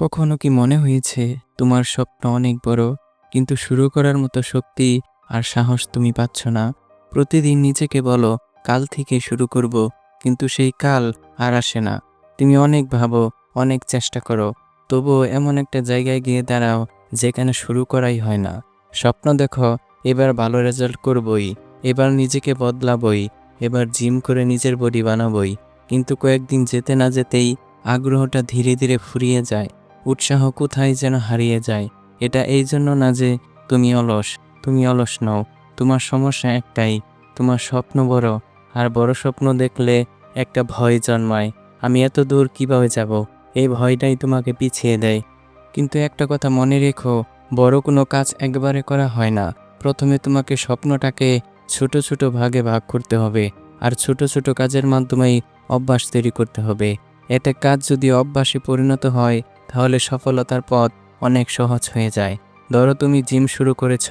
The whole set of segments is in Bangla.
কখনো কি মনে হয়েছে তোমার স্বপ্ন অনেক বড়, কিন্তু শুরু করার মতো শক্তি আর সাহস তুমি পাচ্ছ না? প্রতিদিন নিজেকে বলো কাল থেকে শুরু করব, কিন্তু সেই কাল আর আসে না। তুমি অনেক ভাবো, অনেক চেষ্টা করো, তবুও এমন একটা জায়গায় গিয়ে দাঁড়াও যেখানে শুরু করাই হয় না। স্বপ্ন দেখো এবার ভালো রেজাল্ট করবই, এবার নিজেকে বদলাবই, এবার জিম করে নিজের বডি বানাবই, কিন্তু কয়েকদিন যেতে না যেতেই আগ্রহটা ধীরে ধীরে ফুরিয়ে যায়। উৎসাহ কোথায় যেন হারিয়ে যায়। এটা এই জন্য না যে তুমি অলস নও। তোমার সমস্যা একটাই, তোমার স্বপ্ন বড়, আর বড় স্বপ্ন দেখলে একটা ভয় জন্মায়। আমি এত দূর কিভাবে যাব, এই ভয়টাই তোমাকে পিছিয়ে দেয়। কিন্তু একটা কথা মনে রেখো, বড় কোনো কাজ একবারে করা হয় না। প্রথমে তোমাকে স্বপ্নটাকে ছোট ছোট ভাগে ভাগ করতে হবে, আর ছোট ছোট কাজের মাধ্যমেই অভ্যাস তৈরি করতে হবে। এতে কাজ যদি অভ্যাসে পরিণত হয়, তাহলে সফলতার পথ অনেক সহজ হয়ে যায়। ধরো তুমি জিম শুরু করেছ,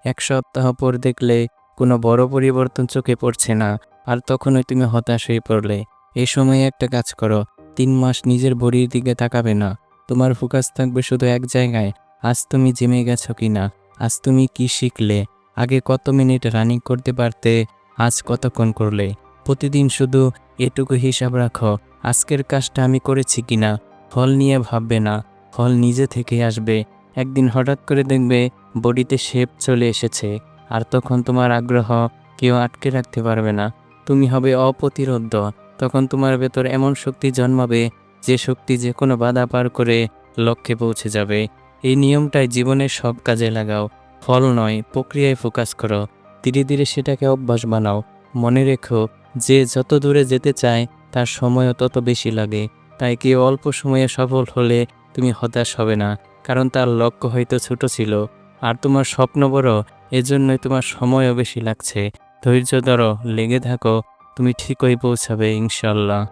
1 সপ্তাহ পর দেখলে কোনো বড় পরিবর্তন চোখে পড়ছে না, আর তখনই তুমি হতাশ হয়ে পড়লে। এই সময়ে একটা কাজ করো, 3 মাস নিজের বডির দিকে তাকাবে না। তোমার ফোকাস থাকবে শুধু এক জায়গায়, আজ তুমি জিমে গেছো কিনা, আজ তুমি কি শিখলে, আগে কত মিনিট রানিং করতে পারতে, আজ কতক্ষণ করলে। প্রতিদিন শুধু এটুকু হিসাব রাখো, আজকের কাজটা আমি করেছি কিনা। ফল নিয়ে ভাববে না, ফল নিজে থেকেই আসবে। একদিন হঠাৎ করে দেখবে বডিতে শেপ চলে এসেছে, আর তখন তোমার আগ্রহ কেউ আটকে রাখতে পারবে না। তুমি হবে অপ্রতিরোধ্য। তখন তোমার ভেতর এমন শক্তি জন্মাবে, যে শক্তি যে কোনো বাধা পার করে লক্ষ্যে পৌঁছে যাবে। এই নিয়মটাই জীবনের সব কাজে লাগাও। ফল নয়, প্রক্রিয়ায় ফোকাস করো। ধীরে ধীরে সেটাকে অভ্যাস বানাও। মনে রেখো, যে যত দূরে যেতে চায় তার সময়ও তত বেশি লাগে। তাই কেউ অল্প সময়ে সফল হলে তুমি হতাশ হবে না, কারণ তার লক্ষ্য হয়তো ছোট ছিল। আর তোমার স্বপ্ন বড়, এজন্যই তোমার সময়ও বেশি লাগছে। ধৈর্য ধরো, লেগে থাকো, তুমি ঠিকই পৌঁছাবে ইনশাল্লাহ।